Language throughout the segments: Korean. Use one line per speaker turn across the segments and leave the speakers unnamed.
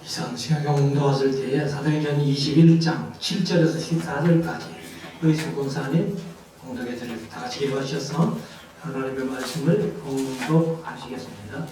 이상 시간경 공도왔을 때에 사도행전 21장 7절에서 14절까지 의수 권사님 공독해 드리고 다 같이 기도하셔서 하나님의 말씀을 공독하시겠습니다.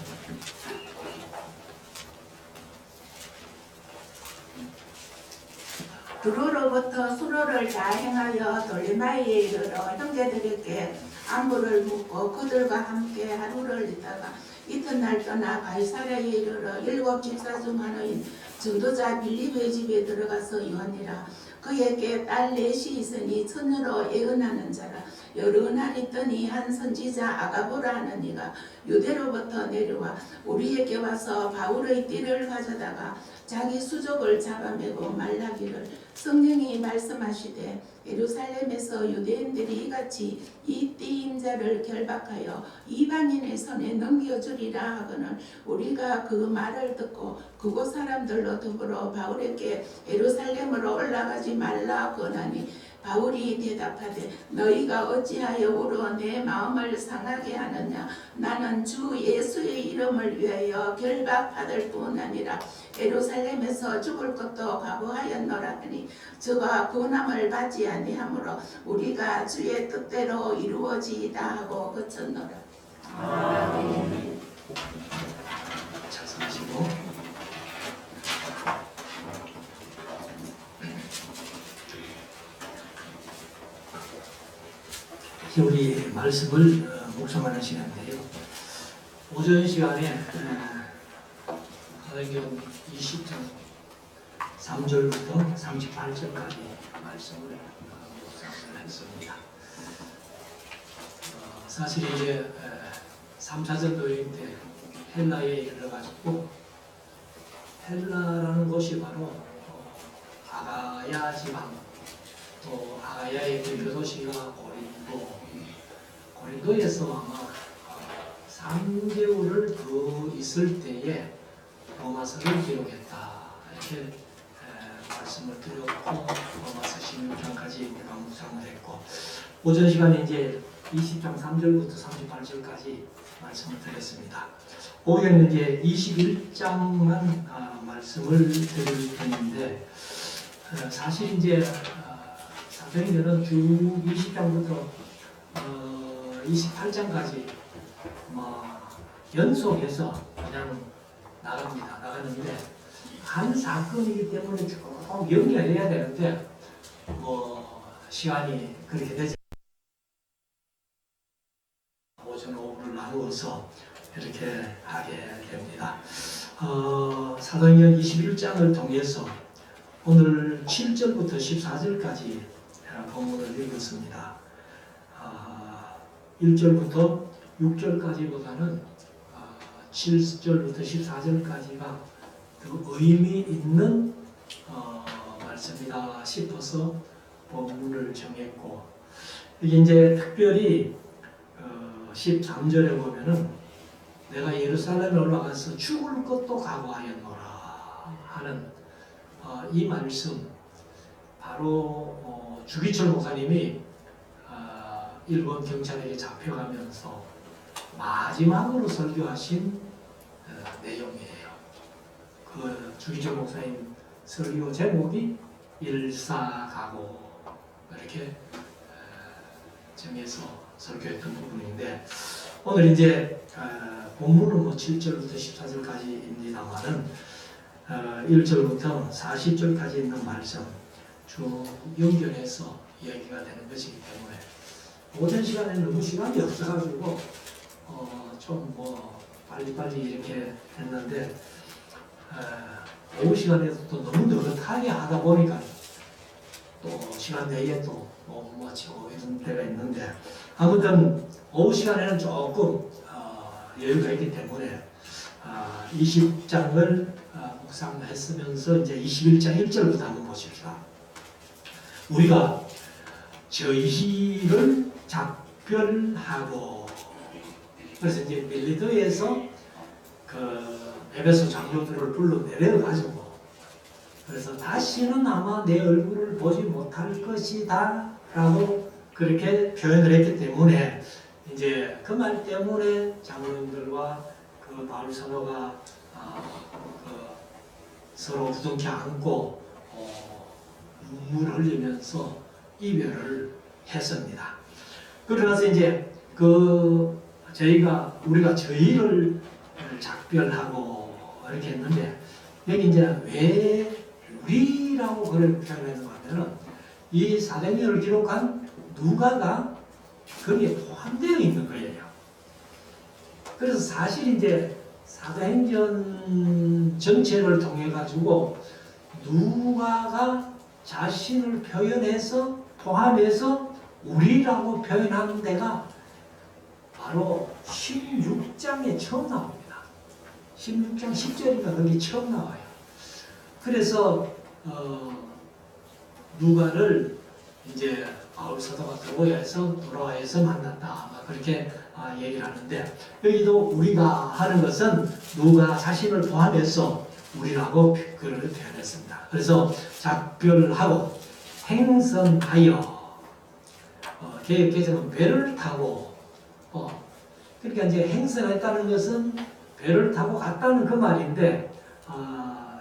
두루로부터 수로를 다 행하여 돌리마이에 이르러 형제들에게 안부를 묻고 그들과 함께 하루를 있다가 이튿날 떠나 가이사랴에 이르러 7 집사 중 하나인 전도자 빌립의 집에 들어가서 요한이라 그에게 딸 넷이 있으니 처녀로 예언하는 자라. 여러 날 있더니 한 선지자 아가보라 하는 이가 유대로부터 내려와 우리에게 와서 바울의 띠를 가져다가 자기 수족을 잡아매고 말하기를 성령이 말씀하시되 예루살렘에서 유대인들이 이같이 이 띠인 자를 결박하여 이방인의 손에 넘겨주리라 하거늘 우리가 그 말을 듣고 그곳 사람들로 더불어 바울에게 예루살렘으로 올라가지 말라 권하니 바울이 대답하되 너희가 어찌하여 울어 내 마음을 상하게 하느냐. 나는 주 예수의 이름을 위하여 결박받을 뿐 아니라 예루살렘에서 죽을 것도 각오하였노라 하니 저가 권함을 받지 아니하므로 우리가 주의 뜻대로 이루어지이다 하고 그쳤노라. 아멘.
작성하시고 우리 말씀을 묵상하는 시간인데요. 오전 시간에 사도행전 20장 3절부터 38절까지 말씀을 묵상을 했습니다. 사실 이제 3차전 도행 때 헬라에 이르러가지고 헬라라는 곳이 바로 아가야 지방 또 아가야의 대표 도시가 고린도에서 아마 3개월을 더 있을 때에 로마서를 기록했다 이렇게 말씀을 드렸고 로마서 16장까지 내가 묵상을 했고 오전 시간에 이제 20장 3절부터 38절까지 말씀을 드렸습니다. 오후에는 이제 21장만 말씀을 드릴 텐데 사실 이제 사도행전은 쭉 20장부터 28장까지 연속해서 그냥 나가는데 한 사건이기 때문에 조금 연결해야 되는데 시간이 그렇게 되지 오전 오후를 나누어서 이렇게 하게 됩니다. 사도행전 21장을 통해서 오늘 7절부터 14절까지 본문을 읽었습니다. 1절부터 6절까지보다는 7절부터 14절까지가 더 의미 있는 말씀이다 싶어서 본문을 정했고 이게 이제 특별히 13절에 보면은 내가 예루살렘에 올라가서 죽을 것도 각오하였노라 하는 이 말씀 바로 주기철 목사님이 일본 경찰에게 잡혀가면서 마지막으로 설교하신 내용이에요. 그 주기철 목사님 설교 제목이 일사각오 이렇게 정해서 설교했던 부분인데 오늘 이제 본문은 7절부터 14절까지입니다만은 1절부터 40절까지 있는 말씀 쭉 연결해서 이야기가 되는 것이기 때문에 오전 시간에는 너무 시간이 없어가지고 좀 빨리빨리 이렇게 했는데 오후 시간에도 또 너무 느긋하게 하다 보니까 또 시간 내에 또 못 마치고 이런 때가 있는데 아무튼 오후 시간에는 조금 여유가 있기 때문에 20장을 묵상했으면서 이제 21장 1절부터 한번 보십시다. 우리가 저희를 작별하고 그래서 이제 밀리도에서 그 에베소 장로들을 불러 내려가지고 그래서 다시는 아마 내 얼굴을 보지 못할 것이다 라고 그렇게 표현을 했기 때문에 이제 그 말 때문에 장로님들과 그 바울 사도가 서로 부둥켜 안고 눈물을 흘리면서 이별을 했습니다. 그러면서 이제 우리가 저희를 작별하고 이렇게 했는데 여기 이제 왜 우리라고 그걸 표현했는가 하면은 이 사도행전을 기록한 누가가 거기에 포함되어 있는 거예요. 그래서 사실 이제 사도행전 전체를 통해 가지고 누가가 자신을 표현해서 포함해서 우리라고 표현하는 데가 바로 16장에 처음 나옵니다. 16장 10절인가 거기 처음 나와요. 그래서 누가를 이제 바울 사도가 드로아에서 만났다. 막 그렇게 얘기를 하는데 여기도 우리가 하는 것은 누가 자신을 포함해서 우리라고 그를 표현했습니다. 그래서 작별하고 행선하여 개혁개정은 배를 타고 그러니까 이제 행선했다는 것은 배를 타고 갔다는 그 말인데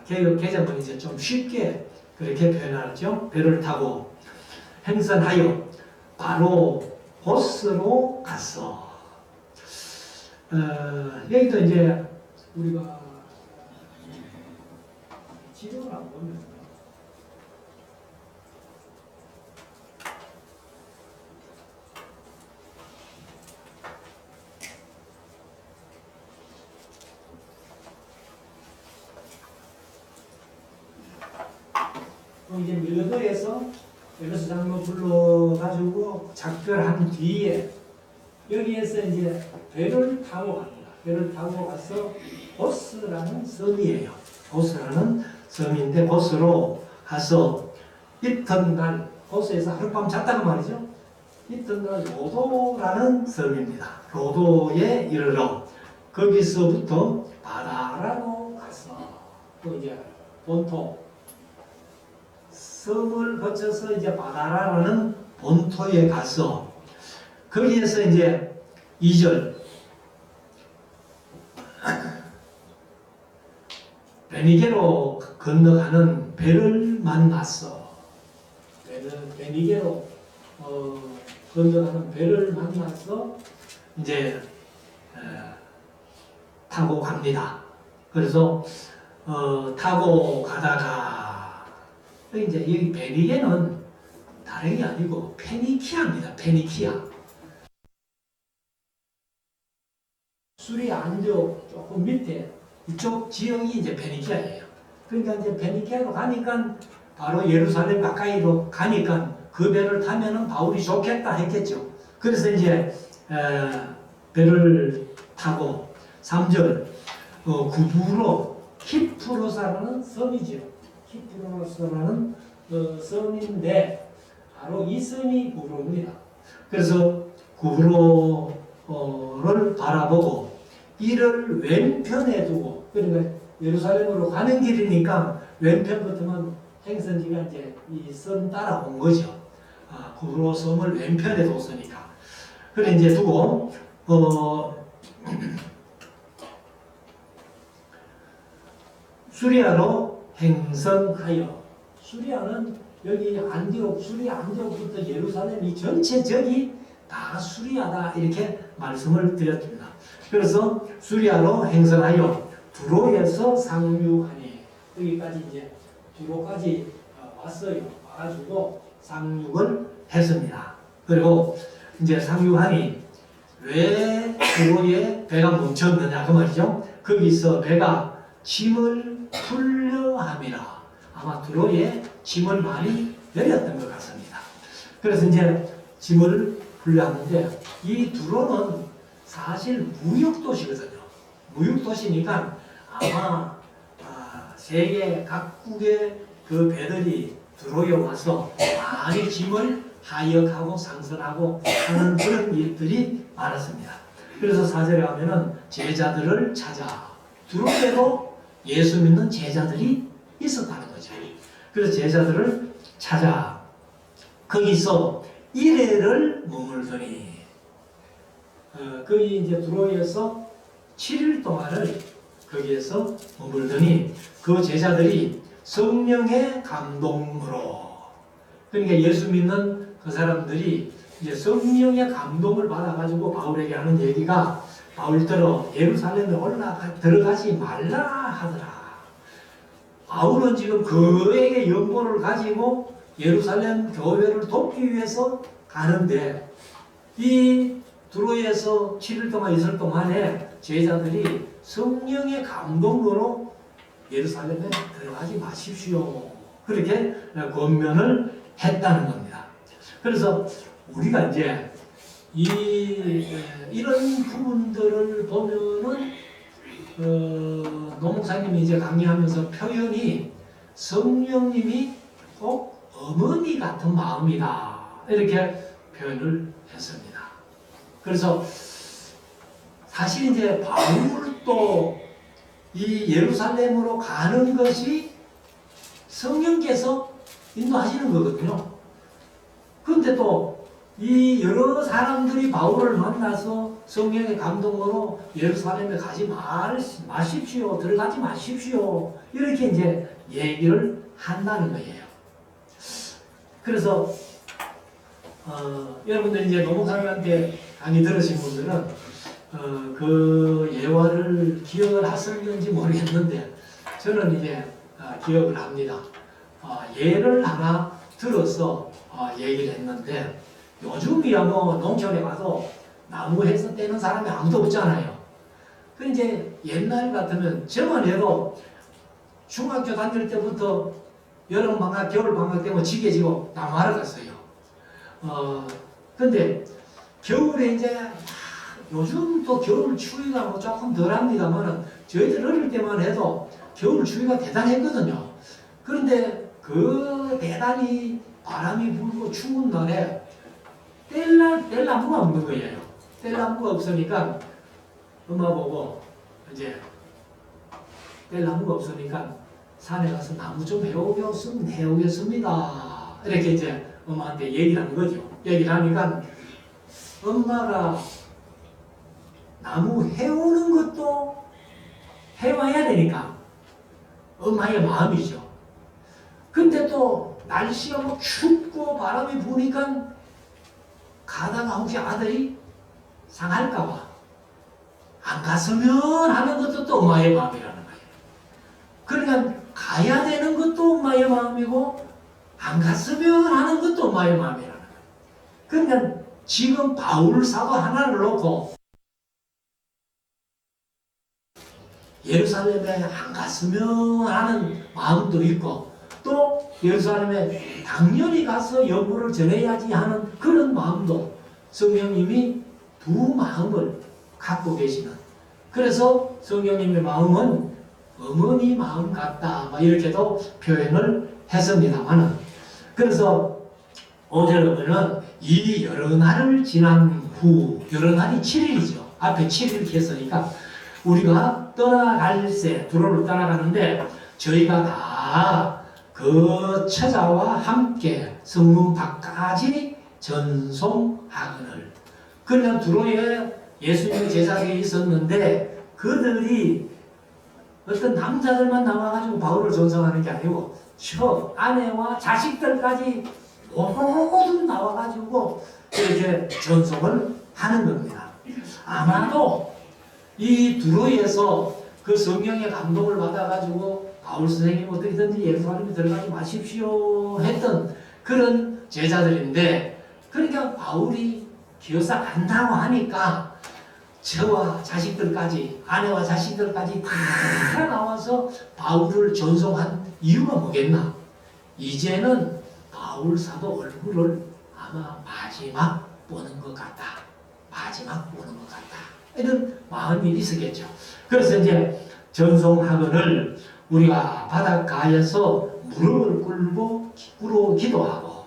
개혁개정은 이제 좀 쉽게 그렇게 표현하죠. 배를 타고 행선하여 바로 보스로 갔어. 여기도 이제 우리가 지도를 한번 보면 이제 밀러도에서 멜로스 장로 불러가지고 작별한 뒤에 여기에서 이제 배를 타고 갑니다. 배를 타고 가서 보스라는 섬이에요. 보스라는 섬인데 보스로 가서 이튿날 보스에서 하룻밤 잤다고 말이죠. 이튿날 로도라는 섬입니다. 로도에 이르러 거기서부터 바다라로 가서 또 이제 본토 섬을 거쳐서 이제 바다라는 본토에 가서 거기에서 이제 2절 베니게로 건너가는 배를 만났어. 베니게로 건너가는 배를 만나서 이제 타고 갑니다. 그래서 타고 가다가 이제 여기 베니게는 다른 게 아니고 페니키아입니다. 페니키아. 수리 안쪽 조금 밑에 이쪽 지형이 이제 페니키아예요. 그러니까 이제 페니키아로 가니까 바로 예루살렘 가까이로 가니까 그 배를 타면은 바울이 좋겠다 했겠죠. 그래서 이제 배를 타고 3절 구부로 키프로사라는 섬이죠. 키프로사라는 섬인데 바로 이 섬이 구부로입니다. 그래서 구부로를 바라보고 이를 왼편에 두고 그러니까 예루살렘으로 가는 길이니까 왼편부터만 행선지가 이제 이 섬 따라온 거죠. 구부로 섬을 왼편에 뒀으니까. 그래 이제 두고 수리아로 행선하여 수리아는 여기 수리아 안디옥부터 예루살렘 이 전체 적이 다 수리아다 이렇게 말씀을 드렸습니다. 그래서 수리아로 행선하여 두로에서 상륙하니 여기까지 이제 두로까지 왔어요. 와가지고 상륙을 했습니다. 그리고 이제 상륙하니 왜 두로에 배가 멈췄느냐 그 말이죠. 거기서 배가 짐을 풀려 함이라. 아마 두로에 짐을 많이 내렸던 것 같습니다. 그래서 이제 짐을 풀려 하는데 이 두로는 사실 무역도시거든요. 무역도시니까 아마 세계 각국의 그 배들이 두로에 와서 많이 짐을 하역하고 상선하고 하는 그런 일들이 많았습니다. 그래서 4절에 가면은 제자들을 찾아 두로에도 예수 믿는 제자들이 있었다는 거죠. 그래서 제자들을 찾아 거기서 이래를 머물더니 거기 이제 두로에서 7일 동안을 거기에서 머물더니 그 제자들이 성령의 감동으로, 그러니까 예수 믿는 그 사람들이 이제 성령의 감동을 받아가지고 바울에게 하는 얘기가, 바울더러 예루살렘에 들어가지 말라 하더라. 바울은 지금 그에게 연고를 가지고 예루살렘 교회를 돕기 위해서 가는데, 이 두로에서 7일 동안 있을 동안에 제자들이 성령의 감동으로 예루살렘에 들어가지 마십시오, 그렇게 권면을 했다는 겁니다. 그래서 우리가 이제 이런 부분들을 보면은 노 목사님이 이제 강의하면서 표현이 성령님이 꼭 어머니 같은 마음이다, 이렇게 표현을 했습니다. 그래서 사실 이제 바울도 이 예루살렘으로 가는 것이 성령께서 인도하시는 거거든요. 그런데 또 이 여러 사람들이 바울을 만나서 성령의 감동으로 예루살렘에 가지 마십시오, 들어가지 마십시오, 이렇게 이제 얘기를 한다는 거예요. 그래서 여러분들 이제 노 목사님한테 강의 들으신 분들은 그 예화를 기억을 하셨는지 모르겠는데, 저는 이제 기억을 합니다. 예를 하나 들어서 얘기를 했는데, 요즘이야 뭐 농촌에 가서 나무 해서 떼는 사람이 아무도 없잖아요. 그 이제 옛날 같으면 저만 해도 중학교 다닐 때부터 여름 방학, 겨울 방학 때면 지게 지고 나무하러 갔어요. 근데 겨울에 이제 요즘 또 겨울 추위가 뭐 조금 덜합니다만은 저희들 어릴 때만 해도 겨울 추위가 대단했거든요. 그런데 그 대단히 바람이 불고 추운 날에 뗄 나무가 없는 거예요. 뗄 나무가 없으니까 엄마 보고 이제 뗄 나무가 없으니까 산에 가서 나무 좀 해오겠습니다, 이렇게 이제 엄마한테 얘기를 한 거죠. 얘기를 하니까 엄마가 나무 해오는 것도 해와야 되니까 엄마의 마음이죠. 근데 또 날씨가 뭐 춥고 바람이 부니까 가다가 혹시 아들이 상할까봐 안 갔으면 하는 것도 또 엄마의 마음이라는 거예요. 그러니까 가야 되는 것도 엄마의 마음이고 안 갔으면 하는 것도 엄마의 마음이라는 거예요. 그러니까 지금 바울 사도 하나를 놓고 예루살렘에 안 갔으면 하는 마음도 있고, 또 예루살렘에 당연히 가서 연구를 전해야지 하는 그런 마음도 성령님이 두 마음을 갖고 계시는, 그래서 성령님의 마음은 어머니 마음 같다, 이렇게도 표현을 했습니다만은, 그래서 오늘 보면 이 여러 날을 지난 후, 여러 날이 7일이죠. 앞에 7일 했으니까 우리가 떠나갈새, 두로를 떠나가는데 저희가 다 그 처자와 함께 성문 밖까지 전송하거늘. 그러면 두로에 예수님의 제자들이 있었는데 그들이 어떤 남자들만 나와가지고 바울을 전송하는 게 아니고 저 아내와 자식들까지 모두 나와가지고 이렇게 전송을 하는 겁니다. 아마도 이 두로에서 그 성령의 감동을 받아가지고 바울 선생님 어떻게든지 예루살렘에 들어가지 마십시오 했던 그런 제자들인데, 그러니까 바울이 기어서 간다고 하니까 저와 자식들까지, 아내와 자식들까지 다 나와서 바울을 전송한 이유가 뭐겠나? 이제는 바울 사도 얼굴을 아마 마지막 보는 것 같다, 마지막 보는 것 같다, 이런 마음이 있었겠죠. 그래서 이제 전송하거늘 우리가 바닷가에서 무릎을 꿇고 기도하고,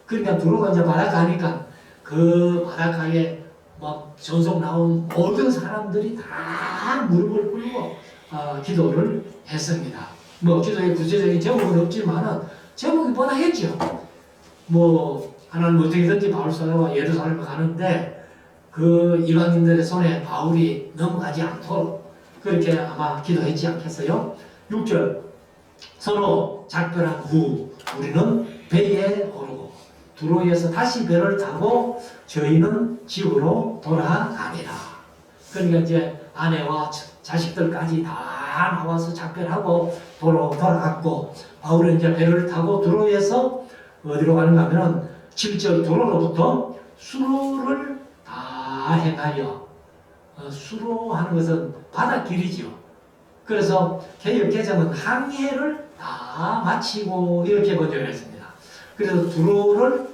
그러니까 두루가 이제 바닷가니까 그 바닷가에 막 전송 나온 모든 사람들이 다 무릎을 꿇고 기도를 했습니다. 뭐 기도의 구체적인 제목은 없지만은 제목이 뻔하겠죠. 뭐 하나님 어떻게든지 바울 사도가 예루살렘에 가는데 그 이방인들의 손에 바울이 넘어가지 않도록 그렇게 아마 기도했지 않겠어요? 6절 서로 작별한 후 우리는 배에 오르고 두로에서 다시 배를 타고 저희는 집으로 돌아가니라. 그러니까 이제 아내와 자식들까지 다 나와서 작별하고 돌아갔고 바울은 이제 배를 타고 두로에서 어디로 가는가 하면 7절 두로로부터 수로를 다 행하여 수로 하는 것은 바닷길이죠. 그래서 개역 개정은 항해를 다 마치고 이렇게 번역을 했습니다. 그래서 두로를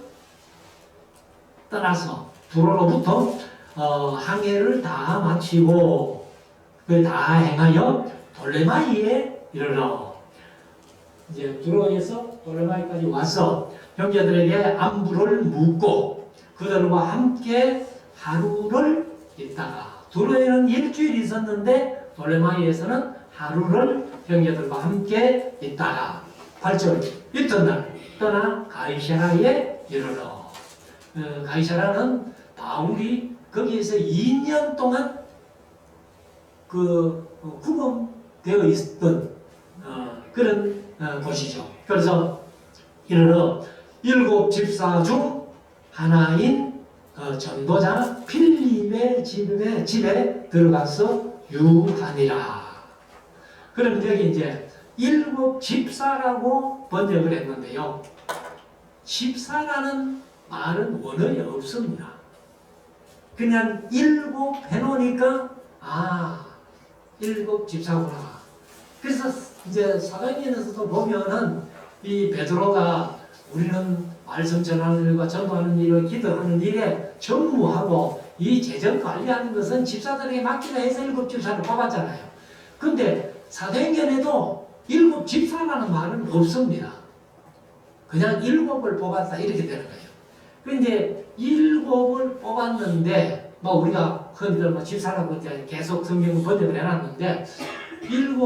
떠나서 두로로부터 항해를 다 마치고 그 다 행하여 돌레마이에 이르러 이제 두로에서 돌레마이까지 와서 형제들에게 안부를 묻고 그들과 함께 하루를 있다가 두로에는 일주일 있었는데 돌레마이에서는 하루를 형제들과 함께 있다가 8절 이튿날 떠나 가이사라에 이르러 가이사라는 바울이 거기에서 2년 동안 구금되어 있던 그런 곳이죠. 그래서 이르러 7 집사 중 하나인 전도자 필립의 집에 들어가서 유하니라. 그럼 여기 이제 7 집사라고 번역을 했는데요. 집사라는 말은 원어에 없습니다. 그냥 7 해놓으니까 7 집사구나. 그래서 이제 사도행전에서도 보면은 이 베드로가 우리는 말씀 전하는 일과 전도하는 일을 기도하는 일에 전무하고 이 재정 관리하는 것은 집사들에게 맡기라 해서 7 집사를 뽑았잖아요. 근데 사도행전에도 7 집사라는 말은 없습니다. 그냥 7을 뽑았다 이렇게 되는 거예요. 근데 7을 뽑았는데 우리가 흔히들 집사라고 계속 성경 번역을 해놨는데 7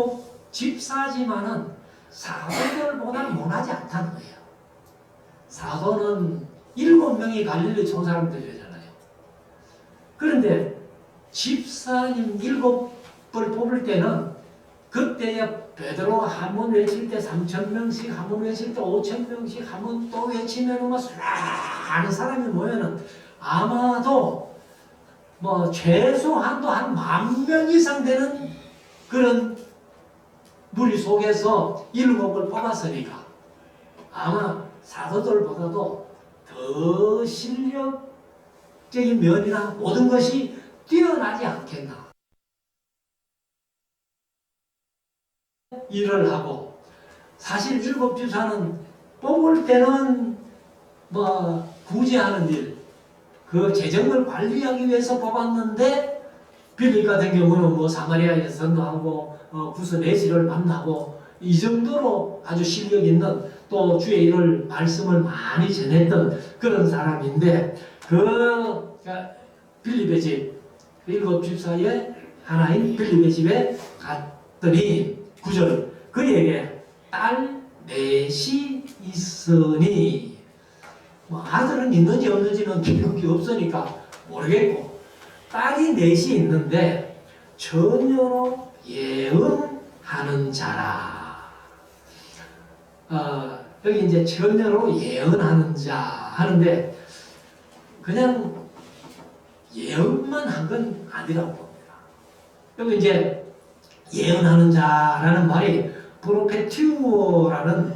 집사지만은 사도들보다 못하지 않다는 거예요. 사도는 7명이 갈릴리 총사람들이잖아요. 그런데 집사님 7을 뽑을 때는 그때야 베드로가 한 번 외칠 때 3,000명씩, 한 번 외칠 때 5,000명씩, 한 번 또 외치면 많은 사람이 모여는 아마도 최소한도 한 10,000명 이상 되는 그런 무리 속에서 7을 뽑았으니까 아마 사도들보다도 더 실력적인 면이나 모든 것이 뛰어나지 않겠나. 일을 하고 사실 7 집사는 뽑을 때는 구제하는 일, 그 재정을 관리하기 위해서 뽑았는데 빌립 같은 경우는 사마리아에서 전도하고 구스 내시를 만나고 이 정도로 아주 실력 있는 또 주의 일을 말씀을 많이 전했던 그런 사람인데 빌립의 집 7 집사의 하나인 빌립의 집에 갔더니 9절 그에게 딸 넷이 있으니 아들은 있는지 없는지는 기록이 없으니까 모르겠고 딸이 넷이 있는데 처녀로 예언하는 자라. 여기 이제 처녀로 예언하는 자 하는데 그냥 예언만 한 건 아니라고 봅니다. 여기 이제 예언하는 자라는 말이 프로페티오라는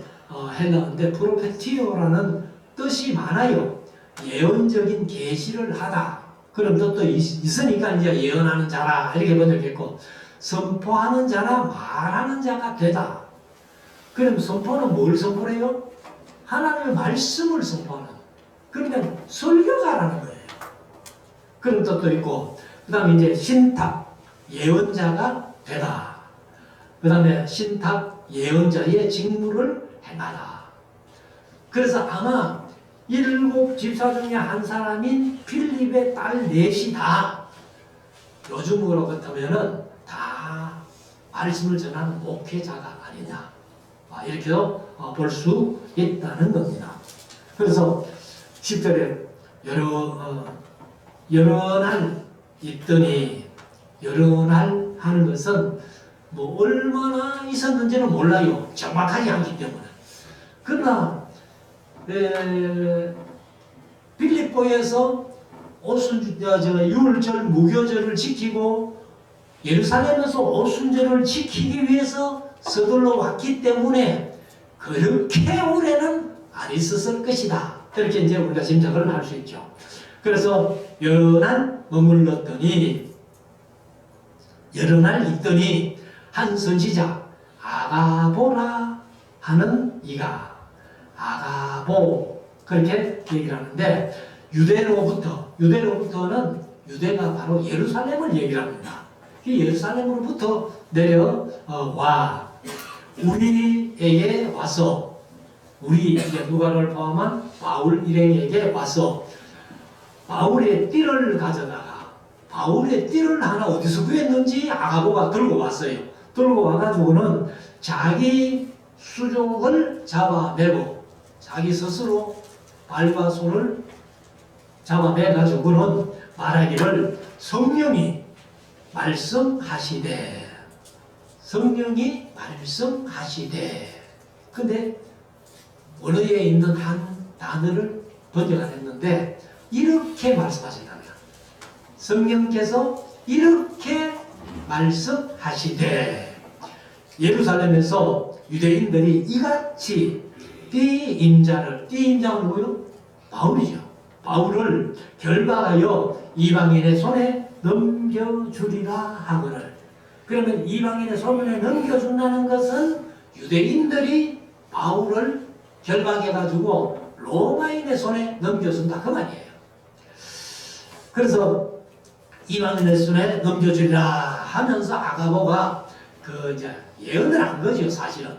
헬라어인데 프로페티오라는 뜻이 많아요. 예언적인 계시를 하다. 그런 뜻도 있으니까 이제 예언하는 자라 이렇게 번역했고 선포하는 자나 말하는 자가 되다. 그럼 선포는 뭘 선포해요? 하나님의 말씀을 선포하는. 그러니까 설교자라는 거예요. 그런 뜻도 있고 그 다음에 이제 신탁 예언자가 되다. 그 다음에 신탁 예언자의 직무를 행하다. 그래서 아마 7 집사 중에 한 사람인 필립의 딸 넷이 다 요즘으로 같으면은 다 말씀을 전하는 목회자가 아니냐 이렇게도 볼 수 있다는 겁니다. 그래서 10절에 여러 날 있더니 여러 날 하는 것은 뭐 얼마나 있었는지는 몰라요. 정확하지 않기 때문에. 그러나 빌립보에서 유월절 무교절을 지키고 예루살렘에서 오순절을 지키기 위해서 서둘러 왔기 때문에 그렇게 오래는 안 있었을 것이다. 이렇게 이제 우리가 짐작을 할 수 있죠. 그래서 여러 날 있더니 한 선지자 아가보라 하는 이가 아가보 그렇게 얘기를 하는데 유대로부터는 유대가 바로 예루살렘을 얘기를 합니다. 예루살렘으로부터 내려와 우리에게 와서 우리 누가를 포함한 바울 일행에게 와서 바울의 띠를 가져다가 바울의 띠를 하나 어디서 구했는지 아가보가 들고 왔어요. 들고 와가지고는 자기 수족을 잡아내고 자기 스스로 발과 손을 잡아내가지고는 말하기를 성령이 말씀하시되 근데 원어에 있는 한 단어를 번역을 했는데 이렇게 말씀하신다고요. 성령께서 이렇게 말씀하시되 예루살렘에서 유대인들이 이같이 띠임자는 누구요? 바울이죠. 바울을 결박하여 이방인의 손에 넘겨주리라 하거늘. 그러면 이방인의 손에 넘겨준다는 것은 유대인들이 바울을 결박해가지고 로마인의 손에 넘겨준다 그 말이에요. 그래서 이방인의 손에 넘겨주리라 하면서 아가보가 이제 예언을 한 거죠, 사실은.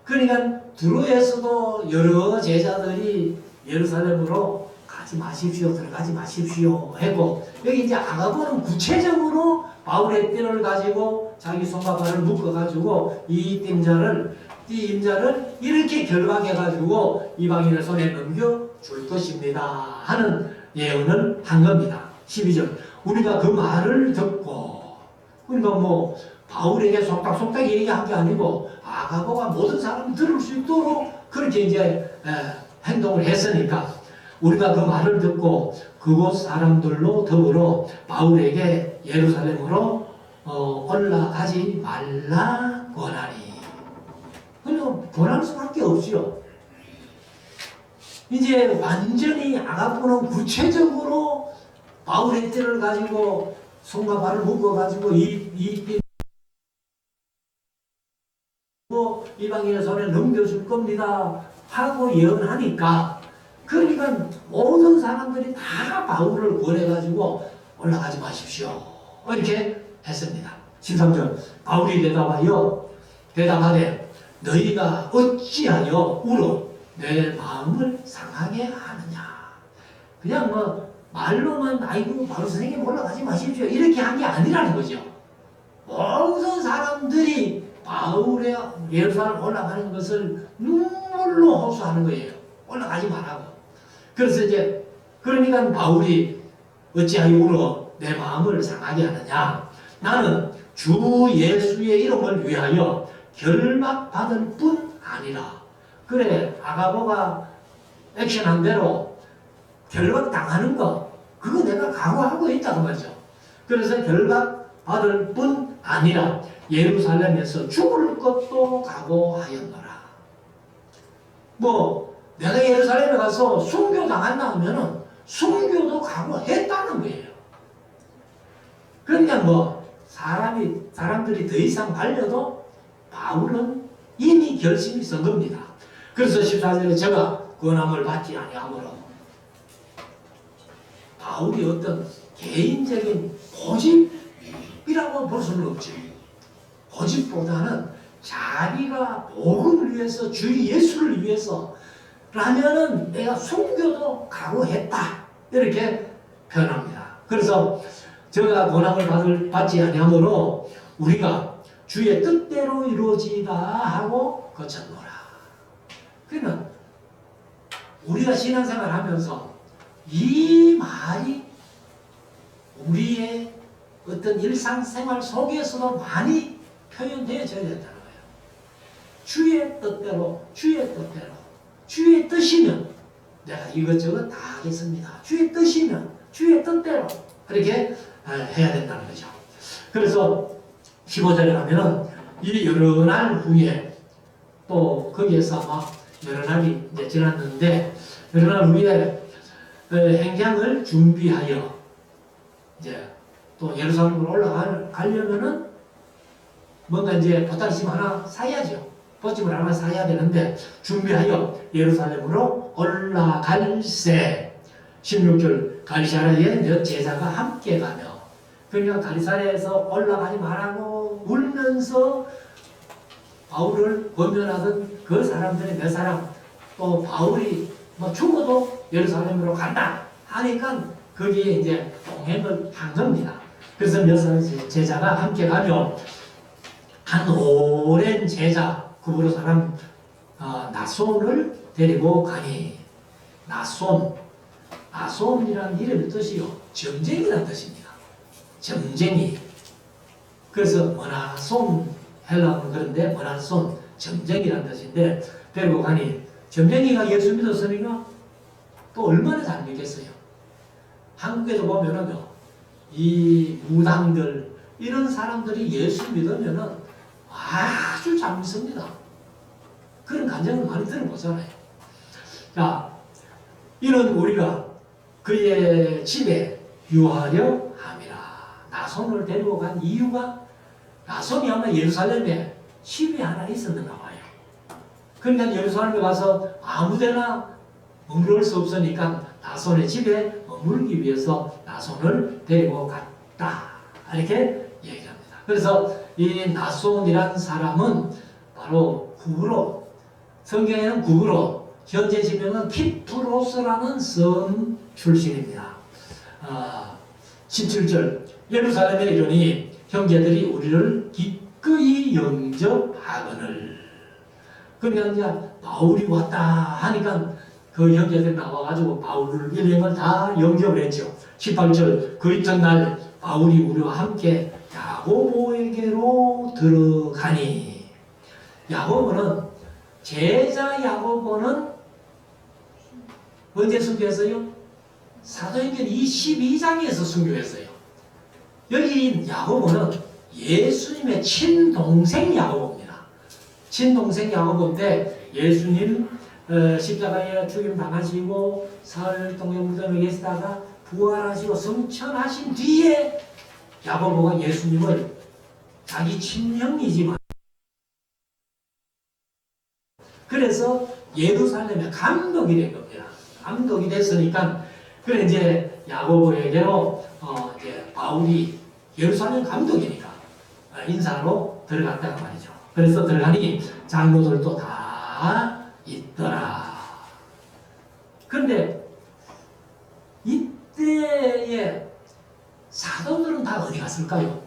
그러니까 두로에서도 여러 제자들이 예루살렘으로 가지 마십시오, 들어가지 마십시오 했고, 여기 이제 아가보는 구체적으로 바울의 띠를 가지고 자기 손과 발을 묶어가지고 이 띠임자를 이렇게 결박해가지고 이방인의 손에 넘겨줄 것입니다 하는 예언을 한 겁니다. 12절. 우리가 그 말을 듣고, 그러니까 뭐 바울에게 속닥속닥 얘기한 게 아니고 아가보가 모든 사람이 들을 수 있도록 그렇게 이제 행동을 했으니까 우리가 그 말을 듣고 그곳 사람들로 더불어 바울에게 예루살렘으로 올라가지 말라 권하니. 그냥 권할 수밖에 없지요. 이제 완전히 아가보는 구체적으로 바울의 띠를 가지고 손과 발을 묶어가지고 이방인의 손에 넘겨줄 겁니다 하고 예언하니까, 그러니까 모든 사람들이 다 바울을 권해가지고 올라가지 마십시오 이렇게 했습니다. 13절. 바울이 대답하되 너희가 어찌하여 울어 내 마음을 상하게 하느냐. 그냥 뭐 말로만 아이고 바울 선생님 올라가지 마십시오 이렇게 한 게 아니라는 거죠. 모든 사람들이 바울의 예루살렘 올라가는 것을 눈물로 호소하는 거예요. 올라가지 말라고. 그래서 이제 그러니까 바울이 어찌하여 울어 내 마음을 상하게 하느냐. 나는 주 예수의 이름을 위하여 결박받을 뿐 아니라. 그래, 아가보가 액션한 대로 결박당하는 거 그거 내가 각오하고 있다고 말이죠. 그래서 결박받을 뿐 아니라 예루살렘에서 죽을 것도 각오하였노라. 뭐 내가 예루살렘에 가서 순교당한다 하면은 순교도 각오했다는 거예요. 그러니까 뭐 사람들이 더 이상 달려도 바울은 이미 결심이 선 겁니다. 그래서 14절에 제가 권함을 받지 아니하므로, 바울이 어떤 개인적인 고집이라고 볼 수는 없죠. 고집보다는 자기가 복음을 위해서, 주 예수를 위해서라면은 내가 순교도 각오했다 이렇게 표현합니다. 그래서 제가 권함을 받지 아니하므로 우리가 주의 뜻대로 이루어지다 하고 거쳤노라. 그러면 우리가 신앙생활 하면서 이 말이 우리의 어떤 일상생활 속에서도 많이 표현되어져야 된다는 거예요. 주의 뜻대로, 주의 뜻대로, 주의 뜻이면 내가 이것저것 다 하겠습니다. 주의 뜻이면, 주의 뜻대로 그렇게 해야 된다는 거죠. 그래서 15절에 가면은 이 여러 날 후에 또 거기에서 아마 여러 날이 이제 지났는데 여러 날 후에 행장을 준비하여 이제 또 예루살렘으로 올라가려면은 뭔가 이제 보따리짐 하나 사야죠. 보찜을 하나 사야 되는데 준비하여 예루살렘으로 올라갈새 16절 가리사랴에 몇 제자가 함께 가며 그러니까 가리사랴에서 올라가지 말라고 울면서 바울을 권면하던 그 사람들의 몇 사람 또 바울이 뭐 죽어도 예루살렘으로 간다 하니까 거기에 이제 동행을 한 겁니다. 그래서 몇 제자가 함께 가며 한 오랜 제자 구브로 사람 나손을 데리고 가니 나손이라는 이름의 뜻이요 점쟁이라는 뜻입니다. 점쟁이. 그래서 머나손 헬라어는 그런데 머나손 점쟁이라는 뜻인데 데리고 가니 점쟁이가 예수 믿었으니까 또 얼마나 잘 믿겠어요. 한국에도 보면은요 이 무당들 이런 사람들이 예수 믿으면은 아주 잘 믿습니다. 그런 간증을 많이 들어보잖아요. 자, 이는 우리가 그의 집에 유하려 함이라. 나손을 데리고 간 이유가 나손이 아마 예루살렘에 집이 하나 있었는가 봐요. 그러니까 예루살렘에 가서 아무데나 머무를 수 없으니까 나손의 집에 머물기 위해서 나손을 데리고 갔다. 이렇게 얘기합니다. 그래서 이 나손이란 사람은 바로 구브로, 성경에는 구브로, 현재 지명은 키프로스라는 섬 출신입니다. 17절 예루살렘에 이르니 형제들이 우리를 기꺼이 영접하거늘. 그러니까 이제 바울이 왔다 하니까 그 형제들이 나와가지고 바울을 일행을 다 영접을 했죠. 18절 그 이튿날 바울이 우리와 함께 야고보에게로 들어가니. 야고보는 제자 야고보는 언제 순교했어요? 사도행전 22장에서 순교했어요. 여기 야고보는 예수님의 친동생 야고보입니다. 친동생 야고보인데 예수님 십자가에 죽임 당하시고 사흘 동안 무덤에 계시다가 부활하시고 승천하신 뒤에 야고보가 예수님을 자기 친형이지만 그래서 예루살렘에 감독이 된 겁니다. 감독이 됐으니까 그래 이제 야고보에게로 이제 바울이 예루살렘 감독이니까 인사로 들어갔다가 말이죠. 그래서 들어가니 장로들도 다 있더라. 그런데 이때에 사도들은 다 어디 갔을까요?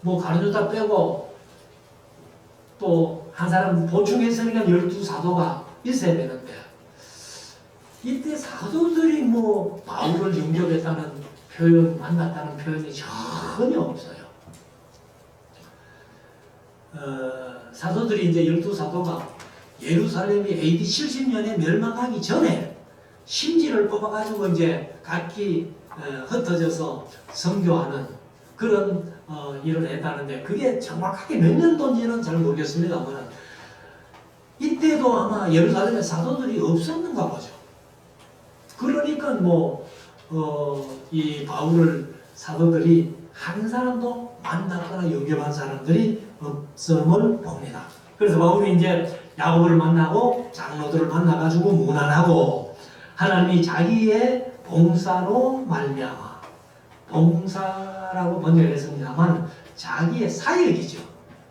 뭐 가룟유다 빼고 또 한 사람 보충했으니까 12사도가 있어야 되는데 이때 사도들이 뭐 바울을 영접했다는 표현, 만났다는 표현이 전혀 없어요. 사도들이 이제 12사도가 예루살렘이 AD 70년에 멸망하기 전에 심지를 뽑아가지고 이제 각기 흩어져서 선교하는 그런 일을 했다는데 그게 정확하게 몇 년도인지는 잘 모르겠습니다만 이때도 아마 예루살렘에 사도들이 없었는가 보죠. 그러니까 이 바울을 사도들이 한 사람도 만났거나 영접한 사람들이 없음을 봅니다. 그래서 바울이 이제 야고보를 만나고 장로들을 만나가지고 문안하고 하나님이 자기의 봉사로 말미암아 봉사라고 번역했습니다만 자기의 사역이죠.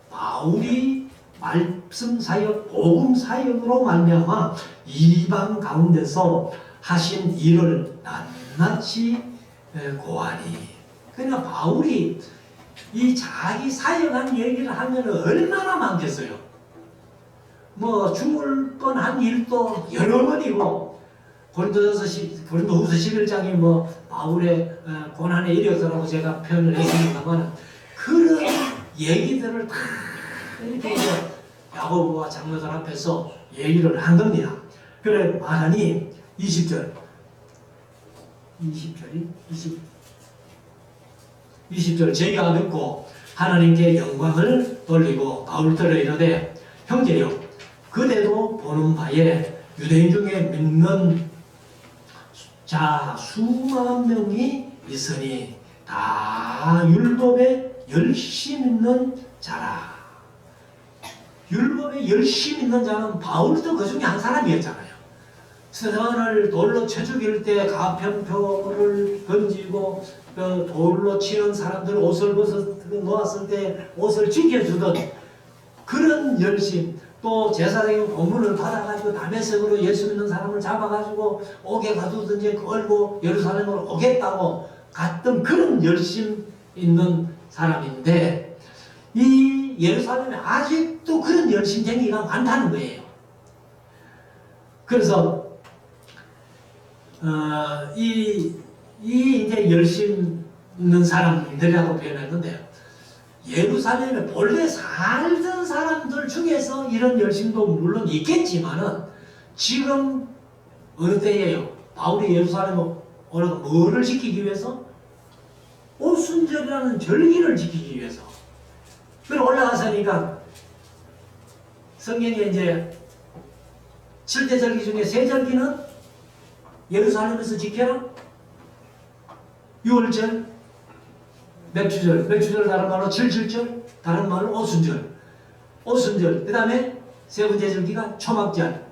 바울이 말씀 사역, 복음 사역으로 말미암아 이방 가운데서 하신 일을 낱낱이 고하니. 그러니까 바울이 이 자기 사역한 얘기를 하면 얼마나 많겠어요. 뭐 죽을 뻔한 일도 여러 번이고 고린도후서 11장이 뭐 바울의 고난의 이력서라고 제가 표현을 했습니다만 그런 얘기들을 다 이렇게 야고보와 장로들 앞에서 얘기를 한 겁니다. 그래 말하니 20절이 20절 저희가 듣고 하나님께 영광을 돌리고 바울들을 이르되 형제여 그대도 보는 바에 유대인 중에 믿는 자 수만 명이 있으니 다 율법에 열심 있는 자라. 율법에 열심 있는 자는 바울도 그 중에 한 사람이었잖아요. 스테반을 돌로 쳐 죽일 때 가편표를 던지고 돌로 치는 사람들 옷을 벗어 놓았을 때 옷을 지켜주던 그런 열심, 또 제사장의 고문을 받아가지고 다메섹으로 예수 믿는 사람을 잡아가지고 옥에 가두든지 끌고 예루살렘으로 오겠다고 갔던 그런 열심 있는 사람인데 이 예루살렘에 아직도 그런 열심쟁이가 많다는 거예요. 그래서 이 이제 열심 있는 사람들이라고 표현했는데 예루살렘에 본래 살던 사람들 중에서 이런 열심도 물론 있겠지만은 지금 어느 때예요? 바울이 예루살렘에 오르고 뭐를 지키기 위해서? 오순절이라는 절기를 지키기 위해서. 그리고 올라가서니까 성경에 이제 7대 절기 중에 3절기는 예루살렘에서 지켜라. 6월절, 맥주절 다른 말로 7.7절, 다른 말로 오순절, 그 다음에 세 번째 절기가 초막절.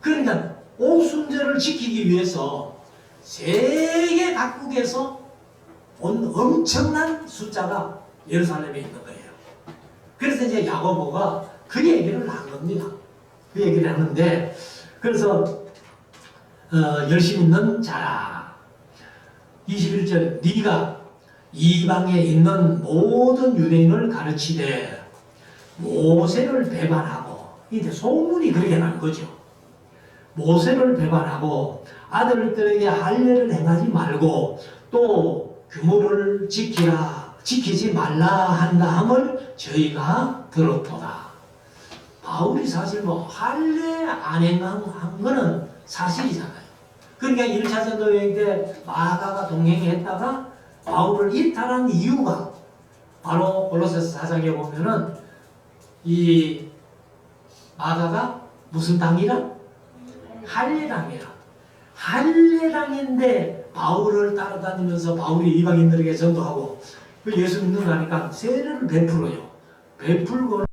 그러니까 오순절을 지키기 위해서 세계 각국에서 온 엄청난 숫자가 예루살렘에 있는 거예요. 그래서 이제 야고보가 그 얘기를 한 겁니다. 그 얘기를 하는데 그래서 열심 있는 자라. 21절 네가 이방에 있는 모든 유대인을 가르치되 모세를 배반하고 이제 소문이 그렇게 난 거죠. 모세를 배반하고 아들들에게 할례를 행하지 말고 또 규모를 지키지 말라 한다 함을 저희가 들었도다. 바울이 사실 뭐 할례 안 행한 거는 사실이잖아요. 그러니까 1차 전도 여행 때 마가가 동행했다가 바울을 이탈한 이유가 바로 골로새서 4장에 보면은 이 마가가 무슨 당이라? 할례당이라. 할례당인데 바울을 따라다니면서 바울이 이방인들에게 전도하고 그 예수 믿는 거 하니까 세례를 베풀어요. 베풀고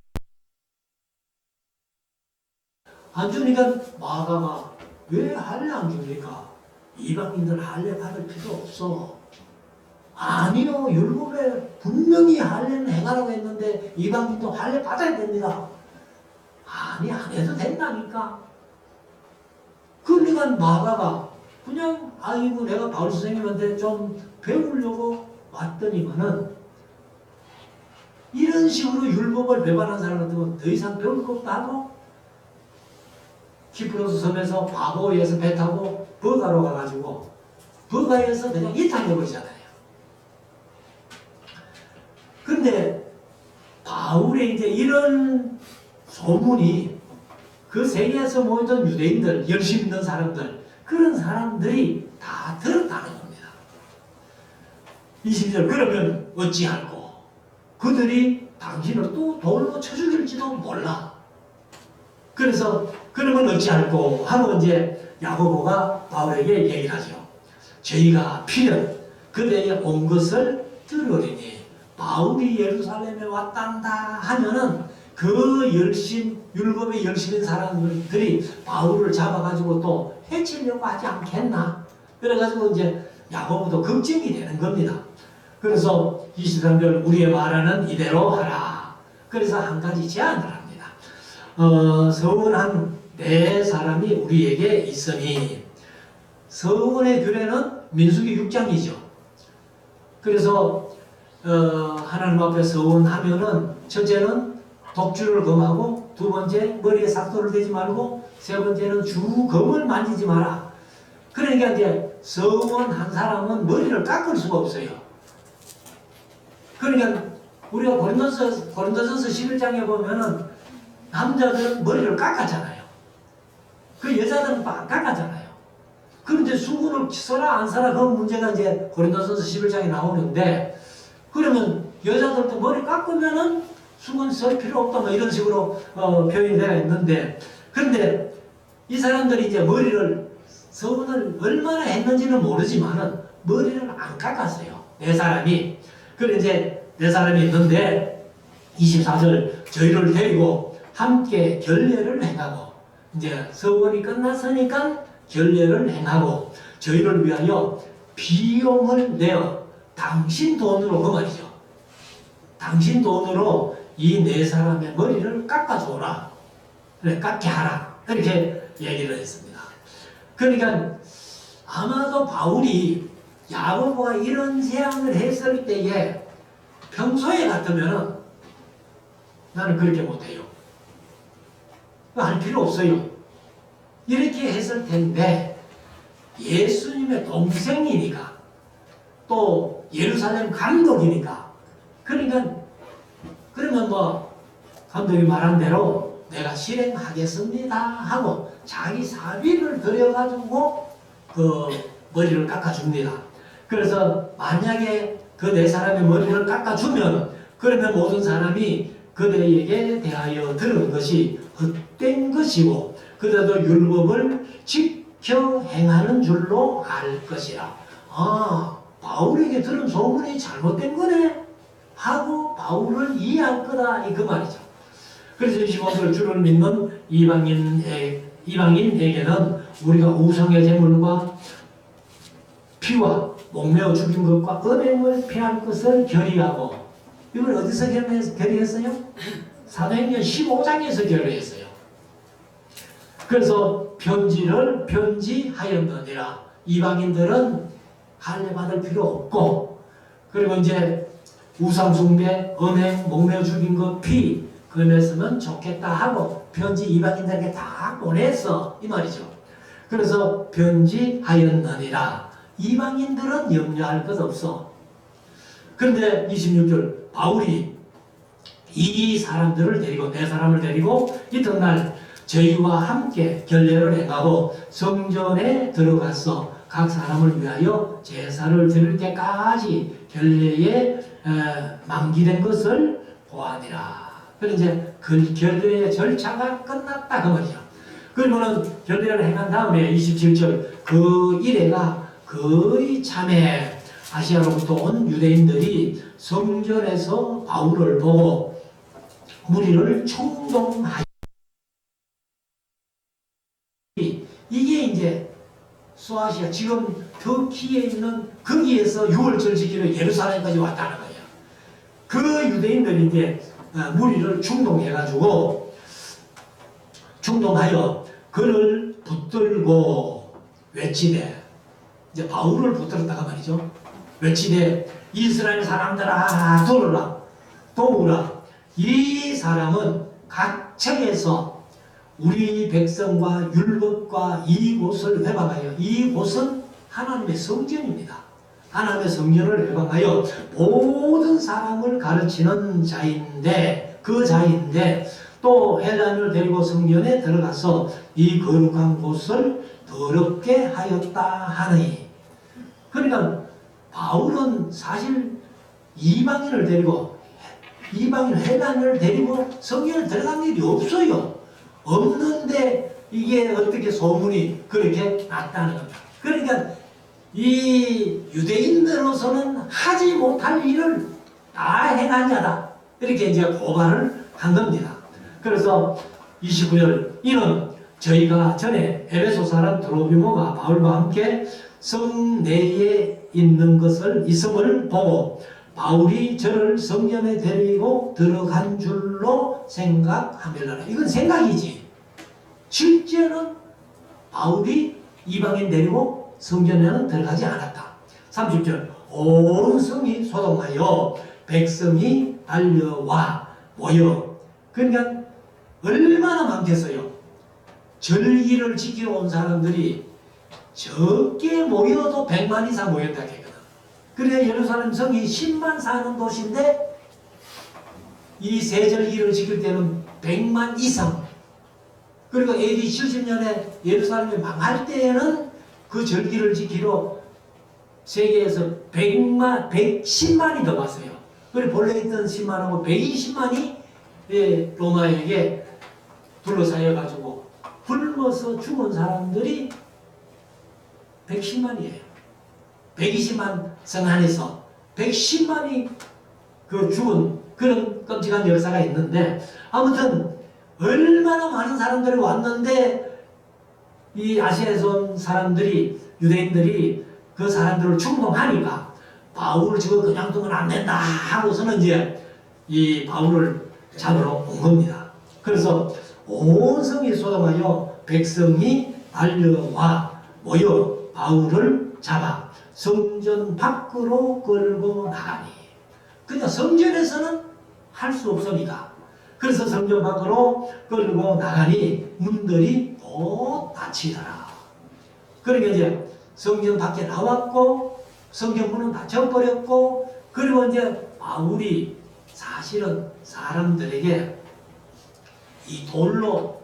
안 주니까 마가가 왜 할례 안 줍니까? 이방인들 할례 받을 필요 없어. 아니요, 율법에 분명히 할례는 행하라고 했는데 이방인도 할례 받아야 됩니다. 아니, 안 해도 된다니까. 그러니까 마가가 그냥 아이고 내가 바울 선생님한테 좀 배우려고 왔더니만은 이런 식으로 율법을 배반한 사람한테는 더 이상 배울 거 없다고 키프로스 섬에서 바보에서 배 타고 버가로 가가지고 버가에서 그냥 이탈해버리잖아요. 근데 바울의 이제 이런 소문이 그 세계에서 모이던 유대인들, 열심 있는 사람들, 그런 사람들이 다 들었다는 겁니다. 20절 그러면 어찌할꼬? 그들이 당신을 또 돌로 쳐 죽일지도 몰라. 그래서 그러면 어찌할꼬? 하고 이제 야고보가 바울에게 얘기를 하죠. 저희가 필연 그대에 온 것을 들으리니 바울이 예루살렘에 왔단다 하면은 그 율법에 열심인 사람들이 바울을 잡아가지고 또 해치려고 하지 않겠나? 그래가지고 이제 야고보도 걱정이 되는 겁니다. 그래서 23절 우리의 말하는 이대로 하라. 그래서 한 가지 제안을 합니다. 서원한 4사람이 우리에게 있으니 서원의 규례는 민수기 6장이죠. 그래서 하나님 앞에 서원하면은 첫째는 독주를 금하고 두 번째 머리에 삭도를 대지 말고 세 번째는 주 검을 만지지 마라. 그러니까 이제 서원 한 사람은 머리를 깎을 수가 없어요. 그러니까 우리가 고린도전서 11장에 보면은 남자들은 머리를 깎았잖아요. 그 여자들은 또 안 깎았잖아요. 그런데 수건을 써라 안 써라 그 문제가 이제 고린도전서 11장에 나오는데, 그러면 여자들도 머리 깎으면은 수건 쓸 필요 없다 뭐 이런 식으로 표현이 되어 있는데, 그런데 이 사람들이 이제 머리를 서원을 얼마나 했는지는 모르지만은 머리를 안 깎았어요. 네 사람이. 그래 이제 네 사람이 있는데 24절 저희를 데리고 함께 결례를 행하고, 이제 서원이 끝났으니까 결례를 행하고 저희를 위하여 비용을 내어 당신 돈으로, 그 말이죠. 당신 돈으로 이 네 사람의 머리를 깎아줘라. 그래, 깎게 하라. 이렇게 얘기를 했습니다. 그러니까 아마도 바울이 야고보가 이런 제안을 했을 때에 평소에 같으면 나는 그렇게 못해요. 할 필요 없어요. 이렇게 했을 텐데 예수님의 동생이니까 또 예루살렘 감독이니까, 그러니까 그러면 뭐 감독이 말한 대로 내가 실행하겠습니다 하고 자기 사비를 들여가지고 그 머리를 깎아줍니다. 그래서 만약에 그 네 사람의 머리를 깎아주면 그러면 모든 사람이 그들에게 대하여 들은 것이 헛된 것이고 그들도 율법을 지켜 행하는 줄로 알 것이라. 아, 바울에게 들은 소문이 잘못된 거네 하고 바울을 이해할 거다, 이 그 말이죠. 그래서 25절 주를 믿는 이방인에게는 우리가 우상의 제물과 피와 목매어 죽인 것과 은행을 피할 것을 결의하고, 이걸 어디서 결의했어요? 사도행전 15장에서 결의했어요. 그래서 편지하였느니라. 이방인들은 할례 받을 필요 없고, 그리고 이제 우상숭배, 은행, 목매어 죽인 것, 피 그랬으면 좋겠다 하고 편지 이방인들에게 다 보냈어, 이 말이죠. 그래서 편지하였느니라. 이방인들은 염려할 것 없어. 그런데 26절 바울이 이 사람들을 데리고, 네 사람을 데리고 이튿날 저희와 함께 결례를 행하고 성전에 들어가서 각 사람을 위하여 제사를 드릴 때까지 결례에 만기된 것을 보아니라. 그래서 이제 그 결례의 절차가 끝났다, 그 말이죠. 그러면은 결례를 행한 다음에 27절 그 이래가 거의 참에 아시아로부터 온 유대인들이 성전에서 바울을 보고 무리를 충동하여, 이게 이제 소아시아, 지금 터키에 있는 거기에서 유월절 지키러 예루살렘까지 왔다는 거예요. 그 유대인들이 이제 무리를 충동하여 그를 붙들고 외치되, 이제 바울을 붙들었다가 말이죠. 외치되 이스라엘 사람들아 도우라. 이 사람은 각처에서 우리 백성과 율법과 이곳을 회방하여, 이곳은 하나님의 성전입니다. 하나님의 성전을 회방하여 모든 사람을 가르치는 자인데, 그 자인데 또 헬라인을 데리고 성전에 들어가서 이 거룩한 곳을 더럽게 하였다 하니. 그러니까 바울은 사실 이방인 헬라인을 데리고 성전에 들어간 일이 없어요. 없는데 이게 어떻게 소문이 그렇게 났다는 겁니다. 그러니까 이 유대인으로서는 하지 못할 일을 다 행한 자다, 이렇게 이제 고발을 한 겁니다. 그래서 29절 이는 저희가 전에 에베소 사람 드로비모가 바울과 함께 성내에 있음을 보고 바울이 저를 성전에 데리고 들어간 줄로 생각하밀라라. 이건 생각이지. 실제는 바울이 이방인 데리고 성전에는 들어가지 않았다. 30절 온 성이 소동하여 백성이 달려와 모여. 그러니까 얼마나 많겠어요. 절기를 지키러 온 사람들이 적게 모여도 100만 이상 모였다 했거든. 그래 예루살렘 성이 10만 사는 도시인데 이 세절기를 지킬 때는 100만 이상. 그리고 AD 70년에 예루살렘이 망할 때에는 그 절기를 지키러 세계에서 110만이 더 왔어요. 그리고 본래 있던 10만하고 120만이 로마에게 둘러싸여가지고 굶어서 죽은 사람들이 110만이에요. 120만 성 안에서 110만이 그 죽은 그런 끔찍한 역사가 있는데, 아무튼 얼마나 많은 사람들이 왔는데 이 아시아에서 온 사람들이, 유대인들이 그 사람들을 충동하니까 바울을 지금 그냥 두면 안 된다 하고서는 이제 이 바울을 잡으러 온 겁니다. 그래서 온 성이 소동하여 백성이 달려와 모여 바울을 잡아 성전 밖으로 끌고 나가니, 그냥 성전에서는 할 수 없으니까 그래서 성전 밖으로 끌고 나가니 문들이 또 닫히더라. 그러니까 이제 성전 밖에 나왔고 성전문은 닫혀버렸고, 그리고 이제 바울이 사실은 사람들에게 이 돌로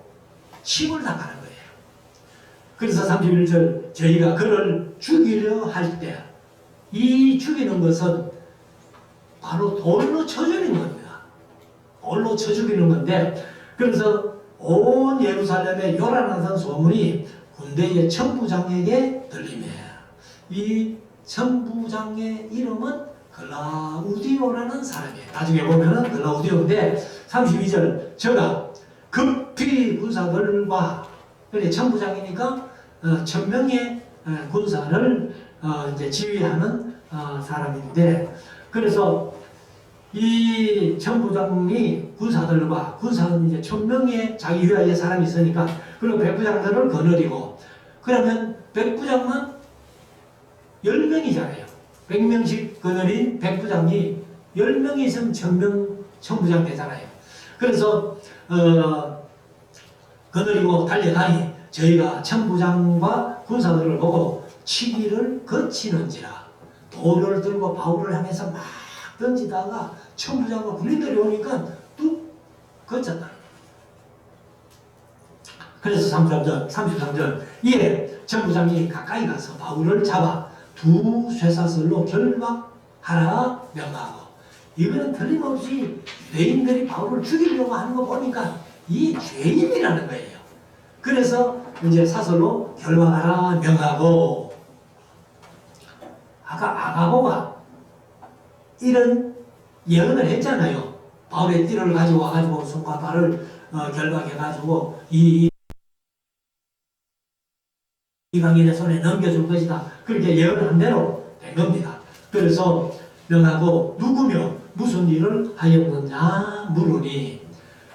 침을 당하는 거예요. 그래서 31절 저희가 그를 죽이려 할 때 이 죽이는 것은 바로 돌로 쳐 죽이는 겁니다. 돌로 쳐 죽이는 건데, 그래서 온 예루살렘에 요란하던 소문이 군대의 천부장에게 들리매 이 천부장의 이름은 글라우디오라는 사람이에요. 나중에 보면은 글라우디오인데 32절 저가 급히 군사들과, 그래 천부장이니까 1000명의 군사를 이제 지휘하는 사람인데, 그래서 이 천부장이 군사는 이제 1000명의 자기 위하의 사람이 있으니까, 그리고 백부장들을 거느리고, 그러면 백부장만 10명이잖아요. 100명씩 거느린 백부장이 10명이 있으면 1000명 천부장 되잖아요. 그래서 거느리고 달려가니 저희가 천부장과 군사들을 보고 치기를 거치는지라, 돌을 들고 바울을 향해서 막 던지다가 천부장과 군인들이 오니까 뚝 거쳤다. 그래서 33절 이에 천부장이 가까이 가서 바울을 잡아 두 쇠사슬로 결박하라 명하고, 이거는 틀림없이 유대인들이 바울을 죽이려고 하는 거 보니까 이 죄인이라는 거예요. 그래서 이제 사슬로 결박하라 명하고, 아까 아가보가 이런 예언을 했잖아요. 바울의 띠를 가지고 와가지고 손과 발을 결박해가지고 이 이방인의 손에 넘겨줄 것이다. 그렇게 예언한 대로 된 겁니다. 그래서 명하고 누구며 무슨 일을 하였느냐 물으니,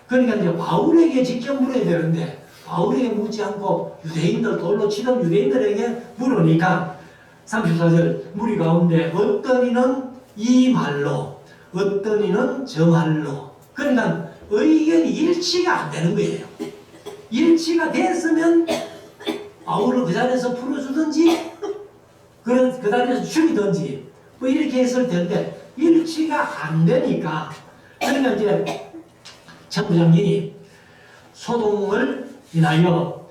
그러니까 이제 바울에게 직접 물어야 되는데 바울에게 묻지 않고 유대인들, 돌로 치던 유대인들에게 물으니까 34절 무리 가운데 어떤 이는 이 말로 어떤 이는 저 말로, 그러니까 의견이 일치가 안 되는 거예요. 일치가 됐으면 바울을 그 자리에서 풀어주든지 그 자리에서 죽이든지 뭐 이렇게 했을 텐데 일치가 안 되니까, 그러니까 이제 천부장님이 소동을 인하여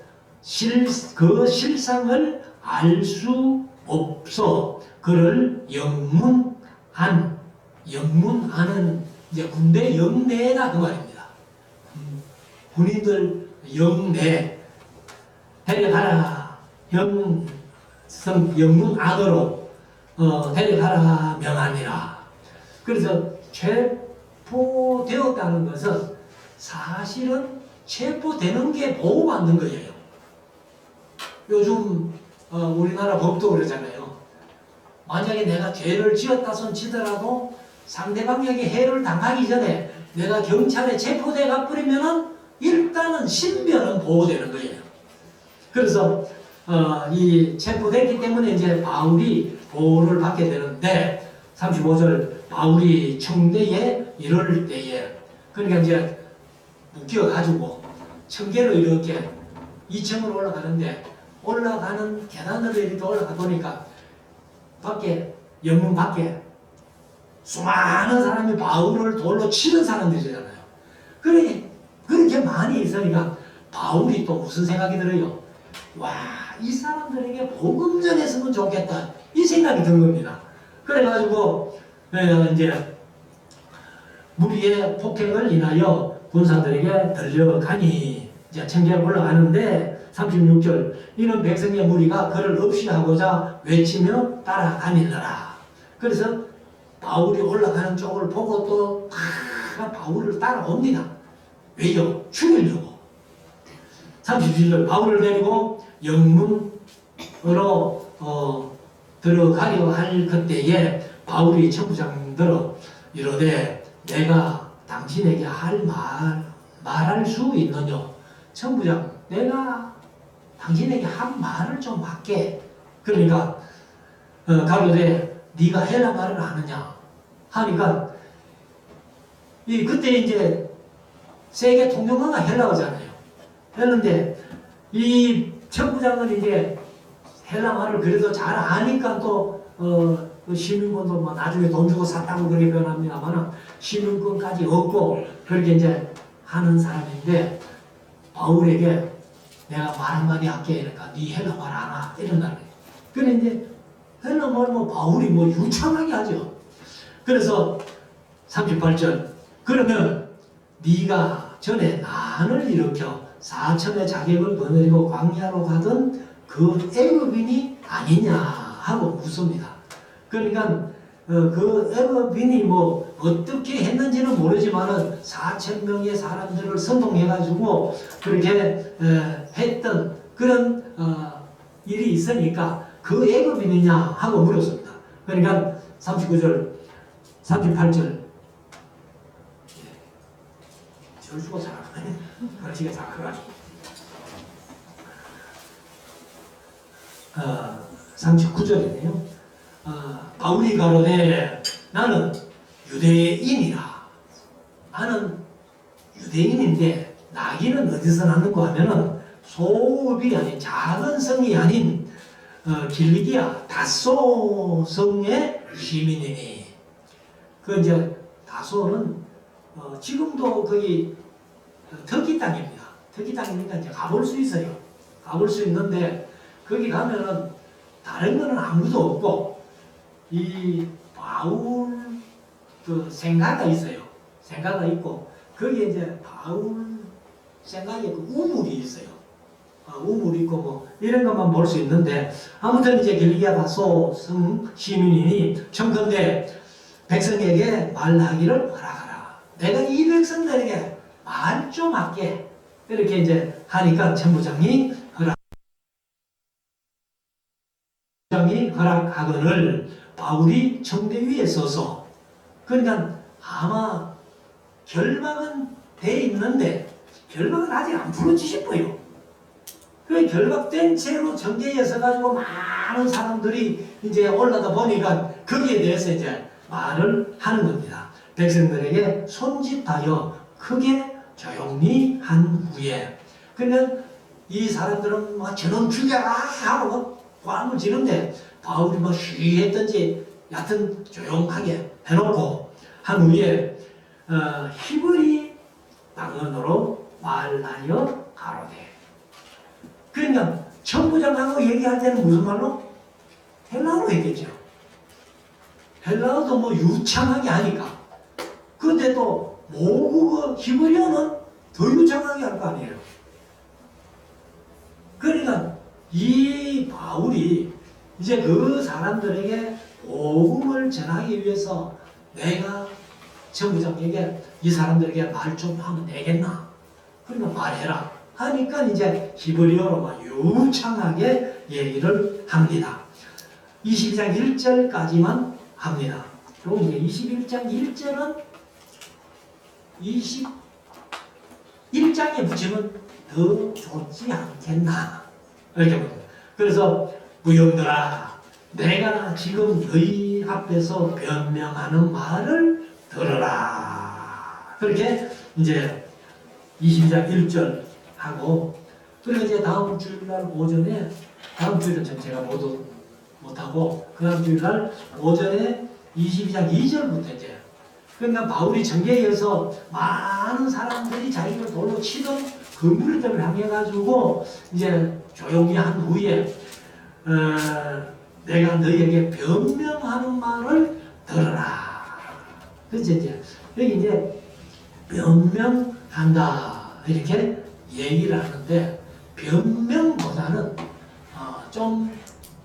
그 실상을 알 수 없어 그를 영문하는 이제 군대 영내다 그 말입니다. 군인들 영내 데려가라, 영문안으로 데려가라 명하니라. 그래서 체포되었다는 것은 사실은 체포되는 게 보호받는 거예요. 요즘 우리나라 법도 그러잖아요. 만약에 내가 죄를 지었다 손 치더라도 상대방에게 해를 당하기 전에 내가 경찰에 체포돼 가버리면은 일단은 신변은 보호되는 거예요. 그래서 이 체포됐기 때문에 이제 바울이 보호를 받게 되는데, 35절 바울이 청대에 이를 때에, 그러니까 이제 묶여가지고 청계로 이렇게 2층으로 올라가는데 올라가는 계단으로 이렇게 올라가 보니까 밖에 영문 밖에 수많은 사람이 바울을 돌로 치는 사람들이잖아요. 그래 그렇게 많이 있으니까 바울이 또 무슨 생각이 들어요? 와, 이 사람들에게 복음 전했으면 좋겠다 이 생각이 든 겁니다. 그래가지고 이제 무리의 폭행을 인하여 군사들에게 들려가니 이제 청계에 올라가는데 36절 이는 백성의 무리가 그를 없이하고자 외치며 따라다니더라. 그래서 바울이 올라가는 쪽을 보고 또 다 바울을 따라옵니다. 왜요? 죽이려고. 37절 바울을 데리고 영문으로 들어가려 할 그때에 바울이 천부장들어 이르되 내가 당신에게 말할 수 있느냐? 천부장 내가 당신에게 한 말을 좀 할게. 그러니까 가로되 네가 헬라 말을 아느냐 하니까 그때 이제 세계 통용어가 헬라어잖아요. 그런데 이 천부장은 이제 헬라 말을 그래도 잘 아니까 또 그 시민권도 뭐 나중에 돈 주고 샀다고 그렇게 표현합니다만 시민권까지 얻고 그렇게 이제 하는 사람인데 바울에게 내가 말 한마디 할게. 그러니까 네 헬라 말 아나 이런다는 거예요. 그래 이제 헬라 말 뭐 바울이 뭐 유창하게 하죠. 그래서 38절 그러면 네가 전에 난을 일으켜 4천의 자격을 거느리고 광야로 가던 그 애굽인이 아니냐 하고 묻습니다. 그러니까 그 애굽인이 뭐 어떻게 했는지는 모르지만은 4천 명의 사람들을 선동해가지고 그렇게 했던 그런 일이 있으니까 그 애굽인이냐 하고 물었습니다. 그러니까 39절, 38절 절수가 잘하네. 가르치가 잘해가지고 39절이네요. 바울이 가로되 나는 유대인이라. 나는 유대인인데 나기는 어디서 났는가 하면은 소읍이 아닌 작은 성이 아닌 길리기아 다소 성의 시민이니. 그 이제 다소는 지금도 거기 터키 땅입니다. 터키 땅이니까 이제 가볼 수 있어요. 가볼 수 있는데 거기 가면은 다른 거는 아무도 없고 이 바울 그 생가가 있어요. 생가가 있고 거기에 이제 바울 생가에 그 우물이 있어요. 우물이 있고 뭐 이런 것만 볼 수 있는데 아무튼 이제 길리기아 다소 성 시민이니 청컨대 백성에게 말하기를 허락하라. 내가 이 백성들에게 말 좀 할게. 이렇게 이제 하니까 천부장이 허락하거늘 바울이 청대 위에 서서 그러니까 아마 결박은 돼 있는데 결박은 아직 안 풀어지 싶어요. 그 결박된 채로 정계에 서가지고 많은 사람들이 이제 올라다 보니까 거기에 대해서 이제 말을 하는 겁니다. 백성들에게 손짓하여 크게 조용히 한 후에 그러면 이 사람들은 막 저놈 죽여라 하고 꽝을 지는데 바울이 뭐 쉬했던지 여하튼 조용하게 해놓고 한 후에 히브리 방언으로 말하여 가로되. 그러니까 천부장하고 얘기할 때는 무슨 말로? 헬라어로 했겠죠. 헬라어도 뭐 유창하게 하니까. 그런데 또 모국어 히브리어는 더 유창하게 할 거 아니에요. 그러니까 이 바울이 이제 그 사람들에게 복음을 전하기 위해서 내가 천부장에게 이 사람들에게 말 좀 하면 되겠나? 그러니까 말해라 하니까 이제 히브리어로 막 유창하게 얘기를 합니다. 22장 1절까지만 합니다. 그리고 이제 21장 1절은 21장에 붙이면 더 좋지 않겠나 이렇게 봅니다. 그래서 무용들아 내가 지금 너희 앞에서 변명하는 말을 들어라. 그렇게 이제 22장 1절 하고 그래서 이제 다음 주일날 오전에, 다음 주일은 제가 못하고 그 다음 주일날 오전에 22장 2절부터 이제, 그러니까 바울이 전개에서 많은 사람들이 자기를 돌로 치던 그 무리들을 향해가지고 이제 조용히 한 후에 내가 너희에게 변명하는 말을 들어라. 그치 이제 여기 이제 변명한다 이렇게 얘기를 하는데, 변명보다는 좀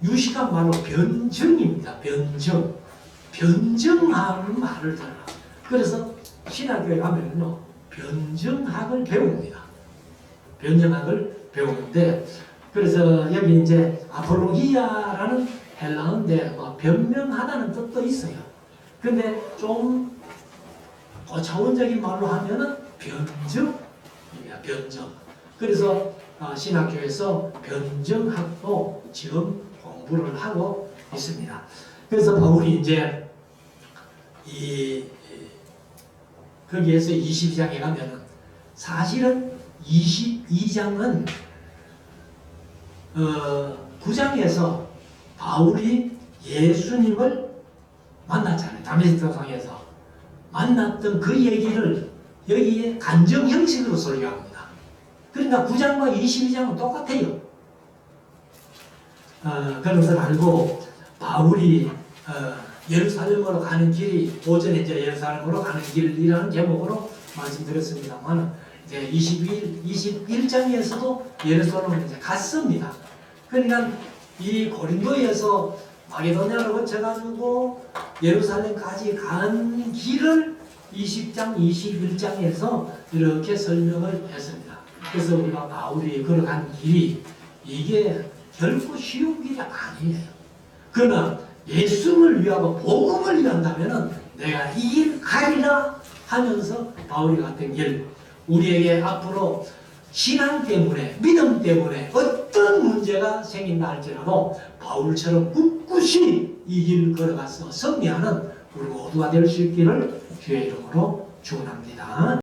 유식한 말로 변증입니다. 변증하는 말을 들어라. 그래서 신학교에 가면요 변증학을 배웁니다. 변증학을 배우는데, 그래서 여기 이제 아폴로기아라는 헬라어인데 뭐 변명하다는 뜻도 있어요. 근데 좀 고차원적인 말로 하면은 변증입니다. 변증. 그래서 신학교에서 변증학도 지금 공부를 하고 있습니다. 그래서 바울이 이제 거기에서 22장에 가면은, 사실은 22장은 9장에서 바울이 예수님을 만났잖아요. 다메섹성에서 만났던 그 얘기를 여기에 간증 형식으로 설교합니다. 그러니까 9장과 22장은 똑같아요. 그런 걸 알고 바울이 예루살렘으로 가는 길이, 오전에 이제 예루살렘으로 가는 길이라는 제목으로 말씀드렸습니다만, 이제 21장에서도 예루살렘으로 이제 갔습니다. 그러니까 이 고린도에서 마게도냐를 거쳐가지고 예루살렘까지 간 길을 20장, 21장에서 이렇게 설명을 했습니다. 그래서 우리가 바울이 걸어간 길이 이게 결코 쉬운 길이 아니에요. 그러나 예수를 위하고 복음을 위한다면 내가 이 길 가리라 하면서 바울이 갔던 길, 우리에게 앞으로 신앙 때문에, 믿음 때문에 어떤 문제가 생긴다 할지라도 바울처럼 꿋꿋이 이 길 걸어가서 승리하는 우리 모두가 될 수 있기를 주의 이름으로 축원합니다.